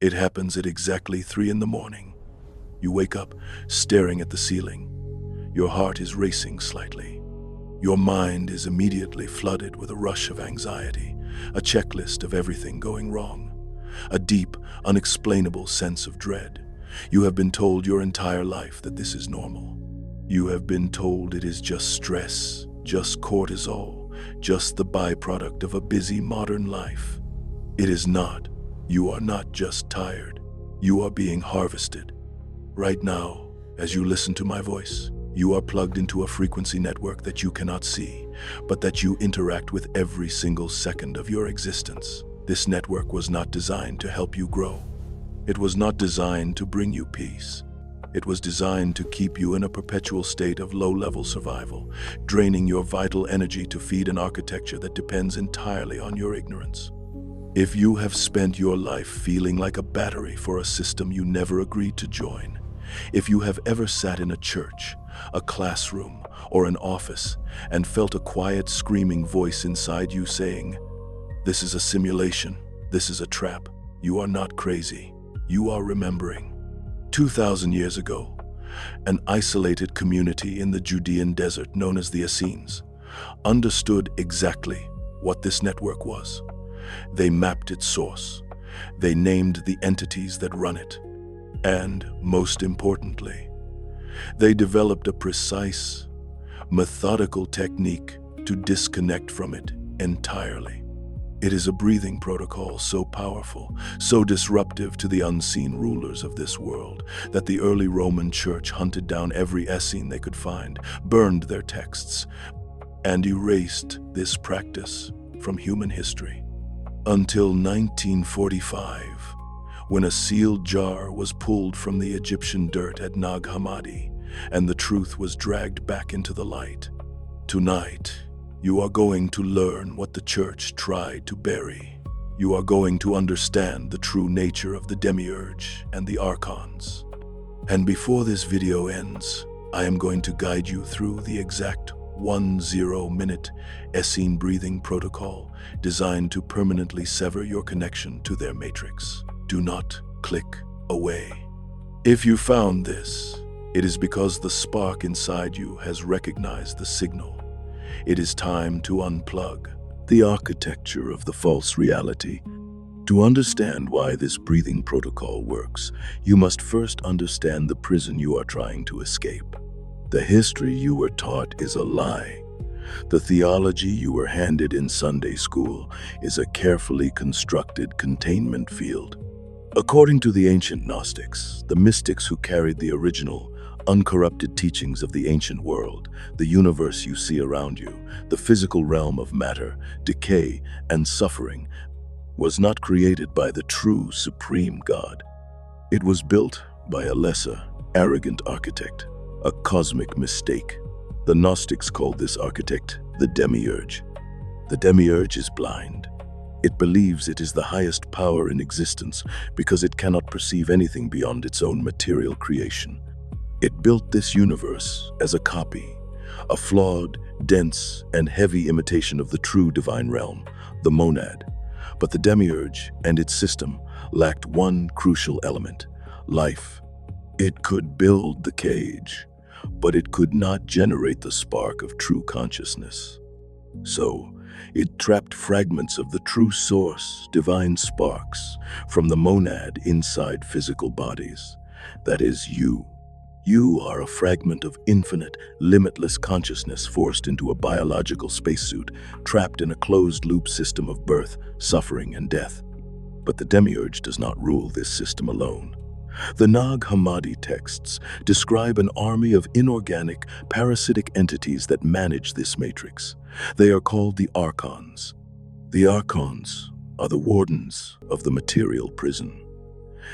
It happens at exactly 3 in the morning. You wake up staring at the ceiling. Your heart is racing slightly. Your mind is immediately flooded with a rush of anxiety, a checklist of everything going wrong, a deep, unexplainable sense of dread. You have been told your entire life that this is normal. You have been told it is just stress, just cortisol, just the byproduct of a busy modern life. It is not. You are not just tired. You are being harvested. Right now, as you listen to my voice, you are plugged into a frequency network that you cannot see, but that you interact with every single second of your existence. This network was not designed to help you grow. It was not designed to bring you peace. It was designed to keep you in a perpetual state of low-level survival, draining your vital energy to feed an architecture that depends entirely on your ignorance. If you have spent your life feeling like a battery for a system you never agreed to join, if you have ever sat in a church, a classroom, or an office and felt a quiet, screaming voice inside you saying, "This is a simulation, this is a trap, you are not crazy, you are remembering." 2,000 years ago, an isolated community in the Judean desert known as the Essenes understood exactly what this network was. They mapped its source. They named the entities that run it. And, most importantly, they developed a precise, methodical technique to disconnect from it entirely. It is a breathing protocol so powerful, so disruptive to the unseen rulers of this world, that the early Roman Church hunted down every Essene they could find, burned their texts, and erased this practice from human history. Until 1945, when a sealed jar was pulled from the Egyptian dirt at Nag Hammadi, and the truth was dragged back into the light. Tonight, you are going to learn what the church tried to bury. You are going to understand the true nature of the Demiurge and the Archons. And before this video ends, I am going to guide you through the exact 10-minute Essene breathing protocol designed to permanently sever your connection to their matrix. Do not click away. If you found this, it is because the spark inside you has recognized the signal. It is time to unplug the architecture of the false reality. To understand why this breathing protocol works, you must first understand the prison you are trying to escape. The history you were taught is a lie. The theology you were handed in Sunday school is a carefully constructed containment field. According to the ancient Gnostics, the mystics who carried the original, uncorrupted teachings of the ancient world, the universe you see around you, the physical realm of matter, decay, and suffering, was not created by the true supreme God. It was built by a lesser, arrogant architect, a cosmic mistake. The Gnostics called this architect the Demiurge. The Demiurge is blind. It believes it is the highest power in existence because it cannot perceive anything beyond its own material creation. It built this universe as a copy, a flawed, dense, and heavy imitation of the true divine realm, the monad. But the Demiurge and its system lacked one crucial element: life. It could build the cage, but it could not generate the spark of true consciousness. So, it trapped fragments of the true source, divine sparks, from the monad inside physical bodies. That is you. You are a fragment of infinite, limitless consciousness forced into a biological spacesuit, trapped in a closed-loop system of birth, suffering, and death. But the Demiurge does not rule this system alone. The Nag Hammadi texts describe an army of inorganic, parasitic entities that manage this matrix. They are called the Archons. The Archons are the wardens of the material prison.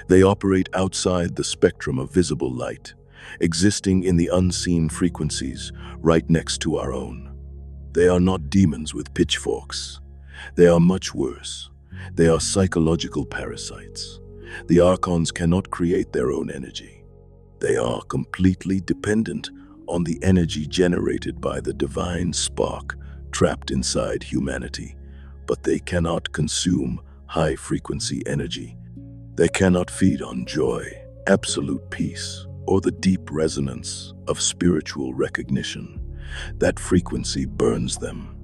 They operate outside the spectrum of visible light, existing in the unseen frequencies right next to our own. They are not demons with pitchforks. They are much worse. They are psychological parasites. The Archons cannot create their own energy. They are completely dependent on the energy generated by the divine spark trapped inside humanity, but they cannot consume high-frequency energy. They cannot feed on joy, absolute peace, or the deep resonance of spiritual recognition. That frequency burns them.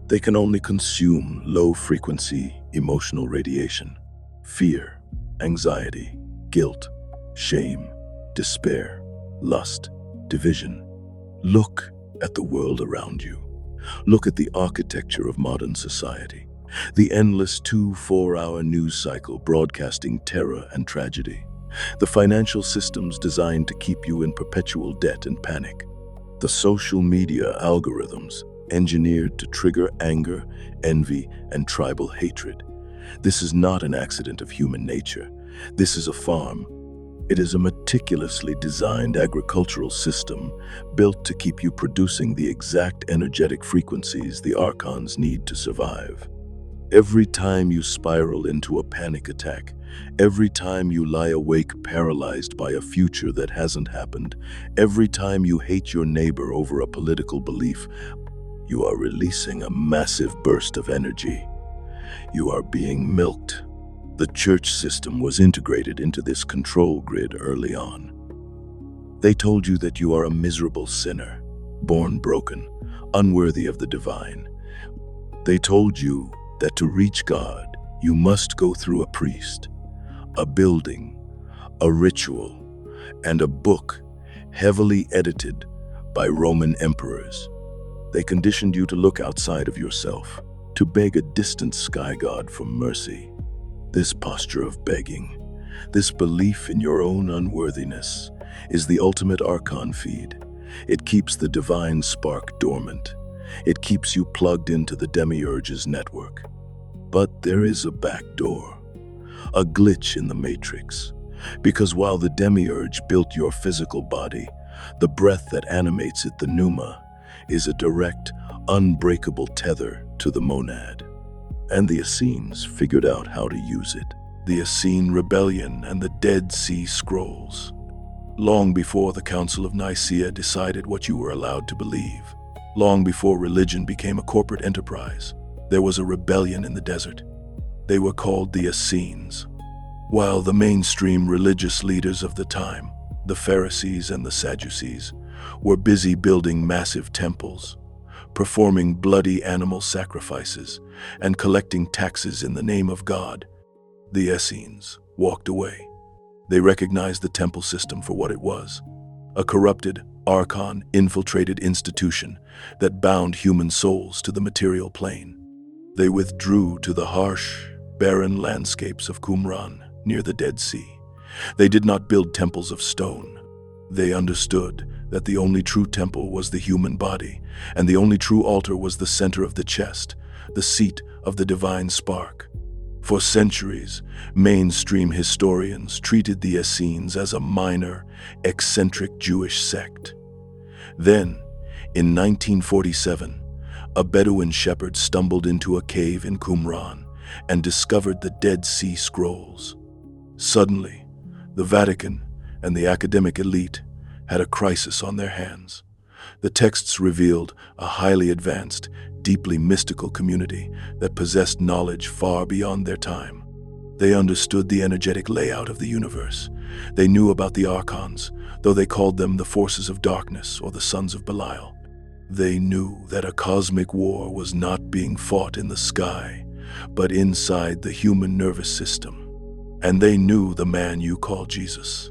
They can only consume low-frequency emotional radiation, fear, anxiety, guilt, shame, despair, lust, division. Look at the world around you. Look at the architecture of modern society. The endless 2-4-hour news cycle broadcasting terror and tragedy. The financial systems designed to keep you in perpetual debt and panic. The social media algorithms engineered to trigger anger, envy, and tribal hatred. This is not an accident of human nature. This is a farm. It is a meticulously designed agricultural system built to keep you producing the exact energetic frequencies the Archons need to survive. Every time you spiral into a panic attack, every time you lie awake paralyzed by a future that hasn't happened, every time you hate your neighbor over a political belief, you are releasing a massive burst of energy. You are being milked. The church system was integrated into this control grid early on. They told you that you are a miserable sinner, born broken, unworthy of the divine. They told you that to reach God, you must go through a priest, a building, a ritual, and a book heavily edited by Roman emperors. They conditioned you to look outside of yourself, to beg a distant sky god for mercy. This posture of begging, this belief in your own unworthiness, is the ultimate Archon feed. It keeps the divine spark dormant. It keeps you plugged into the demiurge's network. But there is a back door, a glitch in the matrix. Because while the demiurge built your physical body, the breath that animates it, the pneuma, is a direct, unbreakable tether to the monad. And the Essenes figured out how to use it. The Essene Rebellion and the Dead Sea Scrolls. Long before the Council of Nicaea decided what you were allowed to believe, long before religion became a corporate enterprise, there was a rebellion in the desert. They were called the Essenes. While the mainstream religious leaders of the time, the Pharisees and the Sadducees, were busy building massive temples, performing bloody animal sacrifices, and collecting taxes in the name of God, the Essenes walked away. They recognized the temple system for what it was, a corrupted, Archon-infiltrated institution that bound human souls to the material plane. They withdrew to the harsh, barren landscapes of Qumran near the Dead Sea. They did not build temples of stone. They understood that the only true temple was the human body, and the only true altar was the center of the chest, the seat of the divine spark. For centuries, mainstream historians treated the Essenes as a minor, eccentric Jewish sect. Then, in 1947, a Bedouin shepherd stumbled into a cave in Qumran and discovered the Dead Sea Scrolls. Suddenly, the Vatican and the academic elite had a crisis on their hands. The texts revealed a highly advanced, deeply mystical community that possessed knowledge far beyond their time. They understood the energetic layout of the universe. They knew about the Archons, though they called them the forces of darkness or the sons of Belial. They knew that a cosmic war was not being fought in the sky, but inside the human nervous system. And they knew the man you call Jesus.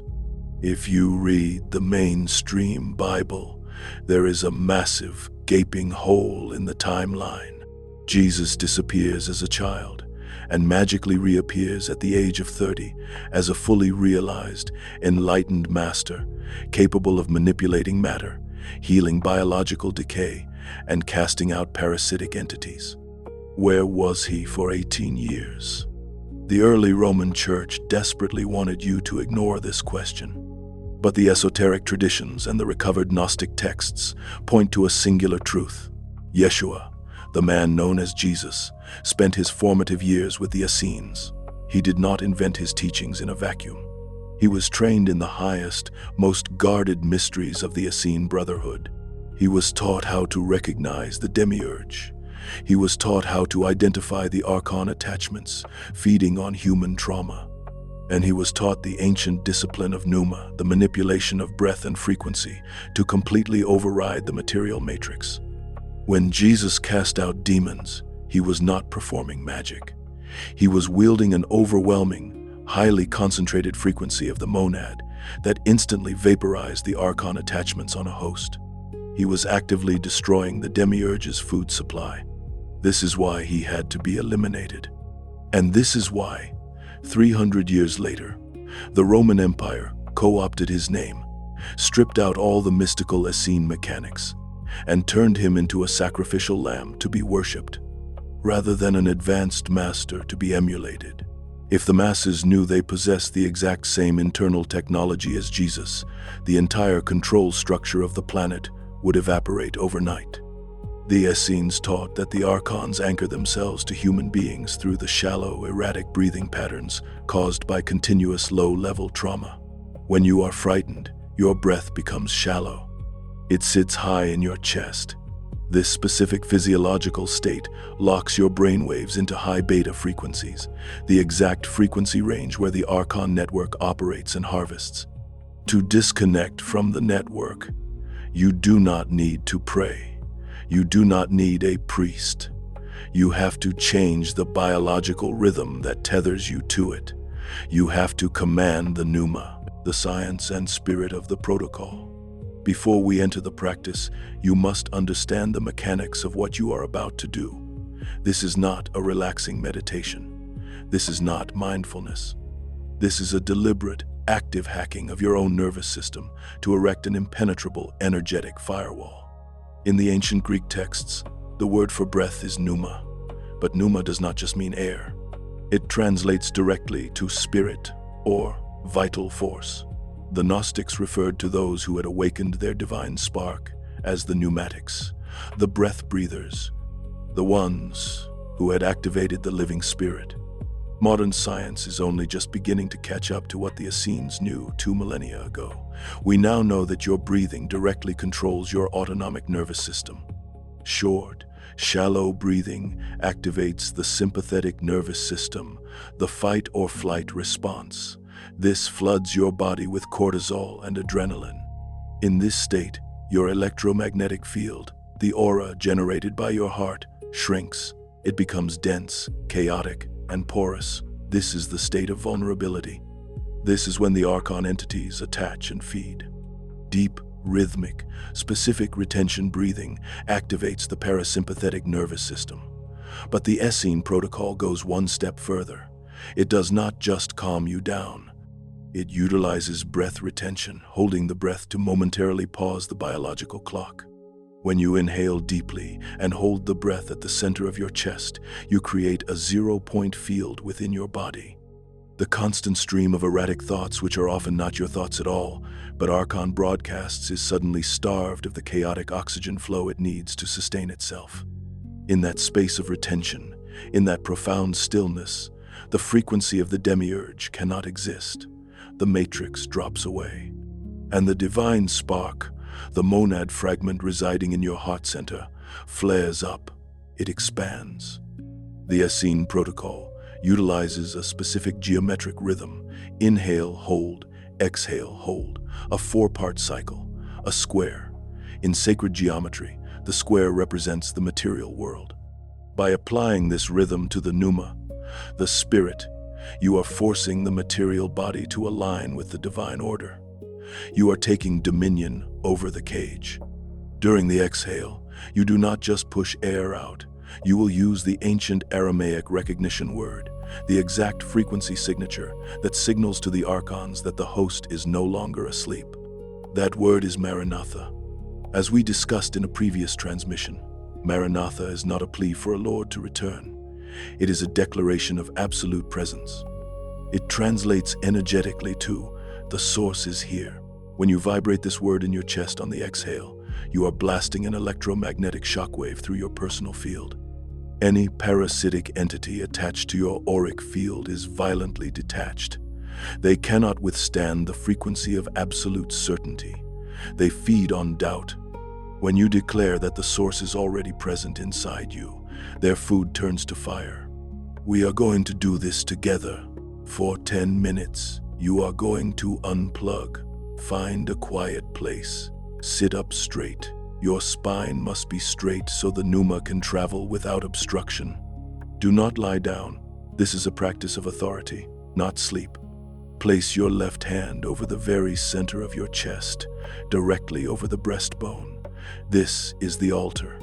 If you read the mainstream Bible, there is a massive, gaping hole in the timeline. Jesus disappears as a child and magically reappears at the age of 30 as a fully realized, enlightened master, capable of manipulating matter, healing biological decay, and casting out parasitic entities. Where was he for 18 years? The early Roman Church desperately wanted you to ignore this question. But the esoteric traditions and the recovered Gnostic texts point to a singular truth. Yeshua, the man known as Jesus, spent his formative years with the Essenes. He did not invent his teachings in a vacuum. He was trained in the highest, most guarded mysteries of the Essene Brotherhood. He was taught how to recognize the demiurge. He was taught how to identify the Archon attachments, feeding on human trauma. and he was taught the ancient discipline of pneuma, the manipulation of breath and frequency, to completely override the material matrix. When Jesus cast out demons, he was not performing magic. He was wielding an overwhelming, highly concentrated frequency of the monad that instantly vaporized the Archon attachments on a host. He was actively destroying the demiurge's food supply. This is why he had to be eliminated. And this is why, 300 years later, the Roman Empire co-opted his name, stripped out all the mystical Essene mechanics, and turned him into a sacrificial lamb to be worshipped, rather than an advanced master to be emulated. If the masses knew they possessed the exact same internal technology as Jesus, the entire control structure of the planet would evaporate overnight. The Essenes taught that the Archons anchor themselves to human beings through the shallow, erratic breathing patterns caused by continuous low-level trauma. When you are frightened, your breath becomes shallow. It sits high in your chest. This specific physiological state locks your brainwaves into high beta frequencies, the exact frequency range where the Archon network operates and harvests. To disconnect from the network, you do not need to pray. You do not need a priest. You have to change the biological rhythm that tethers you to it. You have to command the pneuma, the science and spirit of the protocol. Before we enter the practice, you must understand the mechanics of what you are about to do. This is not a relaxing meditation. This is not mindfulness. This is a deliberate, active hacking of your own nervous system to erect an impenetrable, energetic firewall. In the ancient Greek texts, the word for breath is pneuma, but pneuma does not just mean air. It translates directly to spirit or vital force. The Gnostics referred to those who had awakened their divine spark as the pneumatics, the breath breathers, the ones who had activated the living spirit. Modern science is only just beginning to catch up to what the Essenes knew 2 millennia ago. We now know that your breathing directly controls your autonomic nervous system. Short, shallow breathing activates the sympathetic nervous system, the fight or flight response. This floods your body with cortisol and adrenaline. In this state, your electromagnetic field, the aura generated by your heart, shrinks. It becomes dense, chaotic, and porous. This is the state of vulnerability. This is when the Archon entities attach and feed. Deep, rhythmic, specific retention breathing activates the parasympathetic nervous system. But the Essene protocol goes one step further. It does not just calm you down. It utilizes breath retention, holding the breath to momentarily pause the biological clock. When you inhale deeply and hold the breath at the center of your chest, you create a zero-point field within your body. The constant stream of erratic thoughts, which are often not your thoughts at all, but Archon broadcasts, is suddenly starved of the chaotic oxygen flow it needs to sustain itself. In that space of retention, in that profound stillness, the frequency of the demiurge cannot exist. The matrix drops away, and the divine spark, the monad fragment residing in your heart center, flares up. It expands. The Essene protocol utilizes a specific geometric rhythm: inhale, hold, exhale, hold, a 4-part cycle, a square. In sacred geometry, the square represents the material world. By applying this rhythm to the pneuma, the spirit, you are forcing the material body to align with the divine order. You are taking dominion over the cage. During the exhale, you do not just push air out. You will use the ancient Aramaic recognition word, the exact frequency signature that signals to the Archons that the host is no longer asleep. That word is Maranatha. As we discussed in a previous transmission, Maranatha is not a plea for a Lord to return. It is a declaration of absolute presence. It translates energetically to, the source is here. When you vibrate this word in your chest on the exhale, you are blasting an electromagnetic shockwave through your personal field. Any parasitic entity attached to your auric field is violently detached. They cannot withstand the frequency of absolute certainty. They feed on doubt. When you declare that the source is already present inside you, their food turns to fire. We are going to do this together. For 10 minutes, you are going to unplug. Find a quiet place. Sit up straight. Your spine must be straight so the pneuma can travel without obstruction. Do not lie down. This is a practice of authority, not sleep. Place your left hand over the very center of your chest, directly over the breastbone. This is the altar.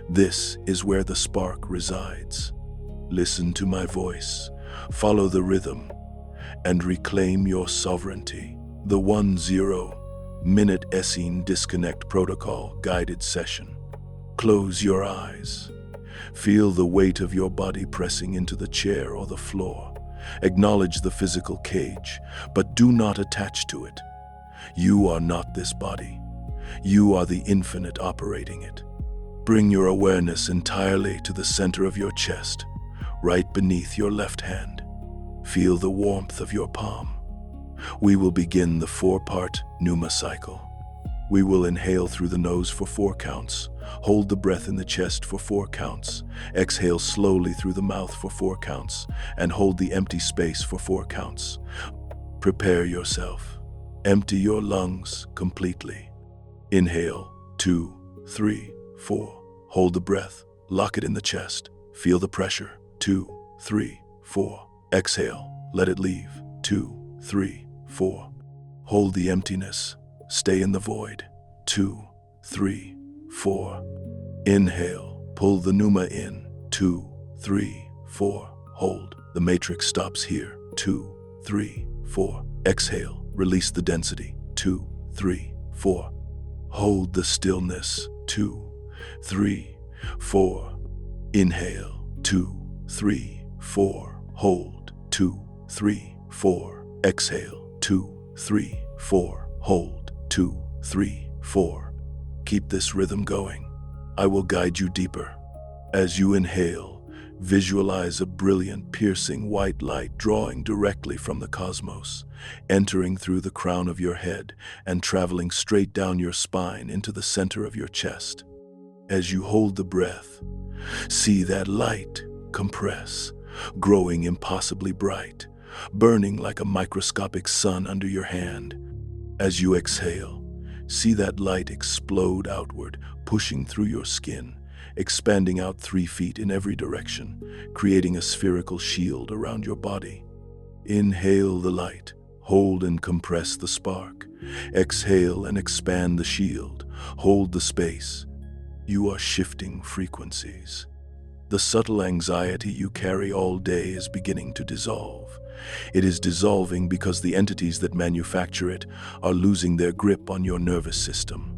This is where the spark resides. Listen to my voice. Follow the rhythm and reclaim your sovereignty. The 10-minute Essene Disconnect Protocol guided session. Close your eyes. Feel the weight of your body pressing into the chair or the floor. Acknowledge the physical cage, but do not attach to it. You are not this body. You are the infinite operating it. Bring your awareness entirely to the center of your chest, right beneath your left hand. Feel the warmth of your palm. We will begin the 4-part pneuma cycle. We will inhale through the nose for 4 counts, hold the breath in the chest for 4 counts, exhale slowly through the mouth for 4 counts, and hold the empty space for 4 counts. Prepare yourself. Empty your lungs completely. Inhale, 2, 3, 4. Hold the breath, lock it in the chest, feel the pressure, 2, 3, 4. Exhale, let it leave, 2, 3, 4. Hold the emptiness, stay in the void, 2, 3, 4. Inhale, pull the pneuma in, 2, 3, 4. Hold, the matrix stops here, 2, 3, 4. Exhale, release the density, 2, 3, 4. Hold the stillness, 2, 3, 4. Inhale, 2, 3, 4. Hold, 2, 3, 4. Exhale, 2, 3, 4. Hold, 2, 3, 4. Keep this rhythm going. I will guide you deeper. As you inhale, visualize a brilliant, piercing white light drawing directly from the cosmos, entering through the crown of your head and traveling straight down your spine into the center of your chest. As you hold the breath, see that light compress, growing impossibly bright, burning like a microscopic sun under your hand. As you exhale, see that light explode outward, pushing through your skin, expanding out 3 feet in every direction, creating a spherical shield around your body. Inhale the light, hold and compress the spark. Exhale and expand the shield, hold the space. You are shifting frequencies. The subtle anxiety you carry all day is beginning to dissolve. It is dissolving because the entities that manufacture it are losing their grip on your nervous system.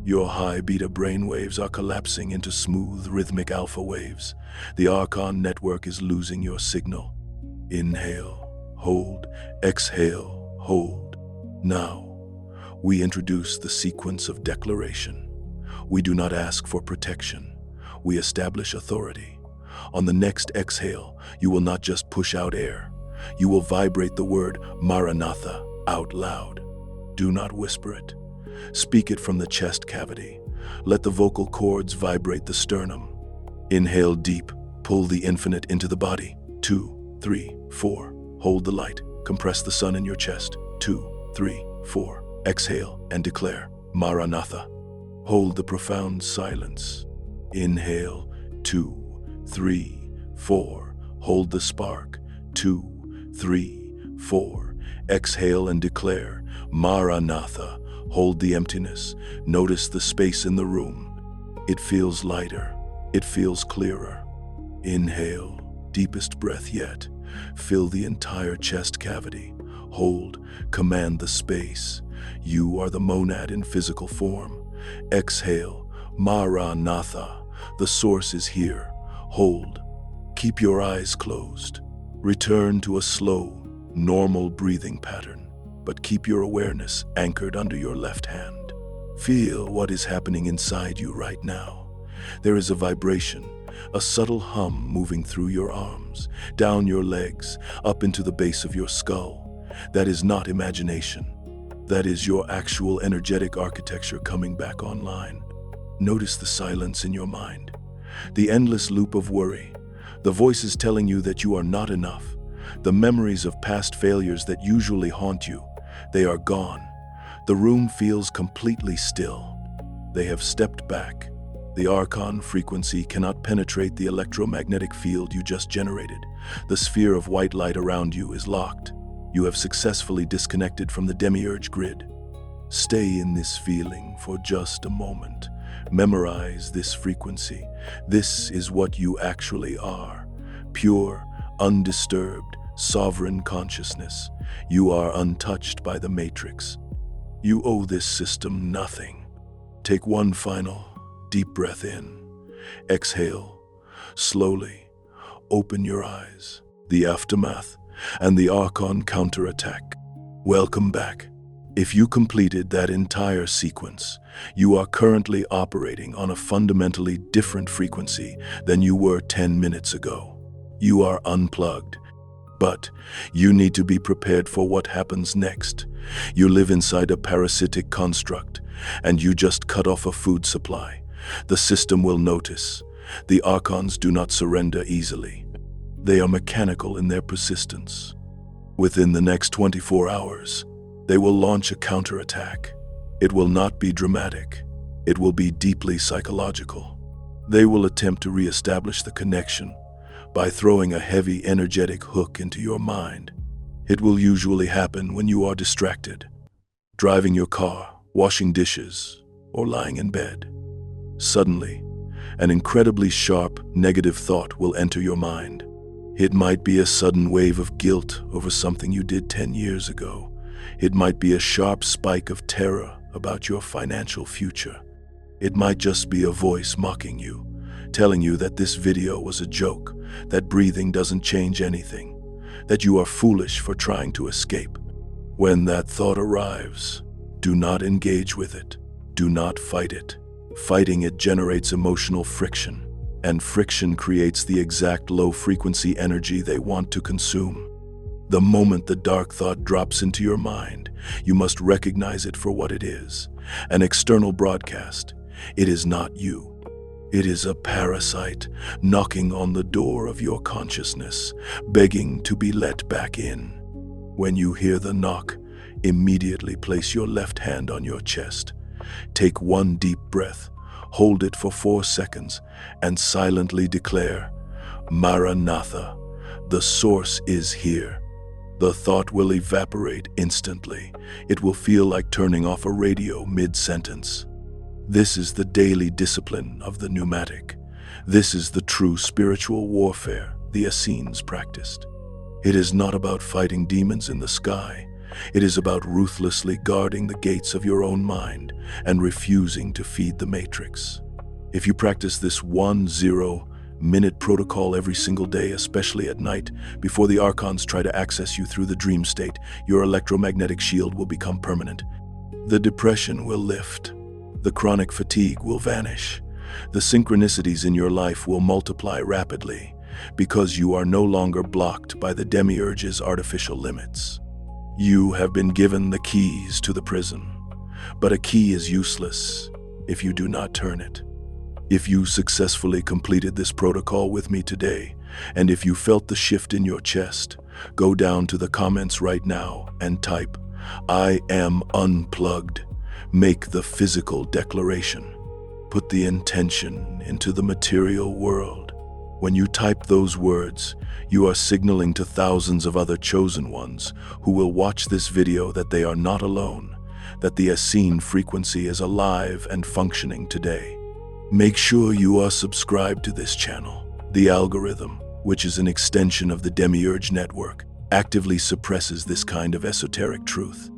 Your high beta brainwaves are collapsing into smooth, rhythmic alpha waves. The Archon network is losing your signal. Inhale, hold, exhale, hold. Now, we introduce the sequence of declaration. We do not ask for protection. We establish authority. On the next exhale, you will not just push out air. You will vibrate the word Maranatha out loud. Do not whisper it. Speak it from the chest cavity. Let the vocal cords vibrate the sternum. Inhale deep, pull the infinite into the body. 2, 3, 4. Hold the light, compress the sun in your chest. 2, 3, 4. Exhale and declare Maranatha. Hold the profound silence. Inhale, 2, 3, 4. Hold the spark. 2, 3, 4. Exhale and declare Maranatha. Hold the emptiness. Notice the space in the room. It feels lighter. It feels clearer. Inhale, deepest breath yet. Fill the entire chest cavity. Hold, command the space. You are the monad in physical form. Exhale, Maranatha. The source is here. Hold. Keep your eyes closed. Return to a slow, normal breathing pattern, but keep your awareness anchored under your left hand. Feel what is happening inside you right now. There is a vibration, a subtle hum moving through your arms, down your legs, up into the base of your skull. That is not imagination. That is your actual energetic architecture coming back online. Notice the silence in your mind, the endless loop of worry, the voices telling you that you are not enough, The memories of past failures that usually haunt you, they are gone. The room feels completely still. They have stepped back. The Archon frequency cannot penetrate the electromagnetic field you just generated. The sphere of white light around you is locked. You have successfully disconnected from the demiurge grid. Stay in this feeling for just a moment. Memorize this frequency. This is what you actually are. Pure, undisturbed, sovereign consciousness. You are untouched by the matrix. You owe this system nothing. Take one final, deep breath in. Exhale. Slowly. Open your eyes. The aftermath and the Archon counterattack. Welcome back. If you completed that entire sequence, you are currently operating on a fundamentally different frequency than you were 10 minutes ago. You are unplugged. But you need to be prepared for what happens next. You live inside a parasitic construct, and you just cut off a food supply. The system will notice. The Archons do not surrender easily. They are mechanical in their persistence. Within the next 24 hours, they will launch a counterattack. It will not be dramatic. It will be deeply psychological. They will attempt to reestablish the connection by throwing a heavy, energetic hook into your mind. It will usually happen when you are distracted, driving your car, washing dishes, or lying in bed. Suddenly, an incredibly sharp, negative thought will enter your mind. It might be a sudden wave of guilt over something you did 10 years ago. It might be a sharp spike of terror about your financial future. It might just be a voice mocking you, telling you that this video was a joke, that breathing doesn't change anything, that you are foolish for trying to escape. When that thought arrives, do not engage with it. Do not fight it. Fighting it generates emotional friction, and friction creates the exact low-frequency energy they want to consume. The moment the dark thought drops into your mind, you must recognize it for what it is, an external broadcast. It is not you. It is a parasite knocking on the door of your consciousness, begging to be let back in. When you hear the knock, immediately place your left hand on your chest. Take one deep breath, hold it for 4 seconds, and silently declare, "Maranatha, the source is here." The thought will evaporate instantly. It will feel like turning off a radio mid-sentence. This is the daily discipline of the pneumatic. This is the true spiritual warfare the Essenes practiced. It is not about fighting demons in the sky. It is about ruthlessly guarding the gates of your own mind and refusing to feed the matrix. If you practice this 10-minute protocol every single day, especially at night, before the Archons try to access you through the dream state, your electromagnetic shield will become permanent. The depression will lift. The chronic fatigue will vanish. The synchronicities in your life will multiply rapidly because you are no longer blocked by the demiurge's artificial limits. You have been given the keys to the prison, but a key is useless if you do not turn it. If you successfully completed this protocol with me today, and if you felt the shift in your chest, go down to the comments right now and type, "I am unplugged." Make the physical declaration. Put the intention into the material world. When you type those words, you are signaling to thousands of other chosen ones who will watch this video that they are not alone, that the Essene frequency is alive and functioning today. Make sure you are subscribed to this channel. The algorithm, which is an extension of the Demiurge network, actively suppresses this kind of esoteric truth.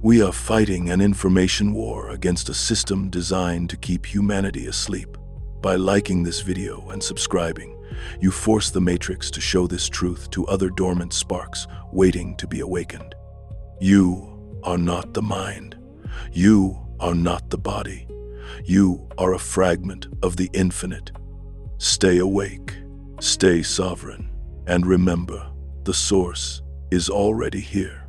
We are fighting an information war against a system designed to keep humanity asleep. By liking this video and subscribing, you force the Matrix to show this truth to other dormant sparks waiting to be awakened. You are not the mind. You are not the body. You are a fragment of the infinite. Stay awake, stay sovereign, and remember, the source is already here.